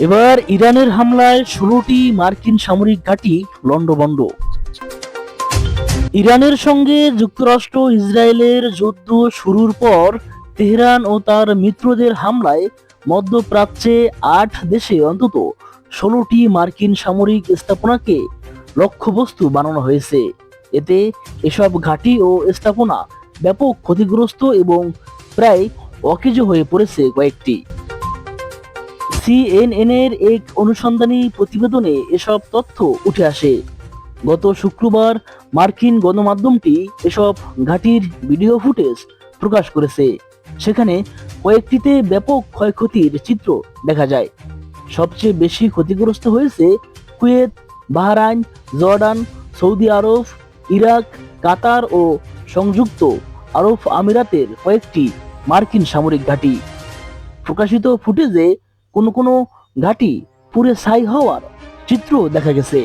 এবার ইরানের হামলায় 16টি মার্কিন সামরিক ঘাঁটি লণ্ডভণ্ড। ইরানের সঙ্গে যুক্তরাষ্ট্র ইসরায়েলের যুদ্ধ শুরুর পর তেহরান ও তার মিত্রদের হামলায় মধ্যপ্রাচ্যে 8 দেশে অন্তত 16টি মার্কিন সামরিক স্থাপনাকে লক্ষ্যবস্তু বানানো হয়েছে। এতে এসব ঘাঁটি ও স্থাপনা ব্যাপক ক্ষতিগ্রস্ত এবং প্রায় অকেজো হয়ে পড়েছে কয়েকটি। সিএনএনের এক অনুসন্ধানী প্রতিবেদনে এসব তথ্য উঠে আসে। গত শুক্রবার মার্কিন গণমাধ্যমটি এসব ঘাঁটির ভিডিও ফুটেজ প্রকাশ করেছে। সেখানে কয়েকটিতে ব্যাপক ক্ষয়ক্ষতির চিত্র দেখা যায়। সবচেয়ে বেশি ক্ষতিগ্রস্ত হয়েছে কুয়েত, বাহরাইন, জর্ডান, সৌদি আরব, ইরাক, কাতার ও সংযুক্ত আরব আমিরাতের কয়েকটি মার্কিন সামরিক ঘাঁটি। প্রকাশিত ফুটেজে কোনো কোনো ঘাঁটি পুড়ে ছাই হওয়ার চিত্র দেখা গেছে।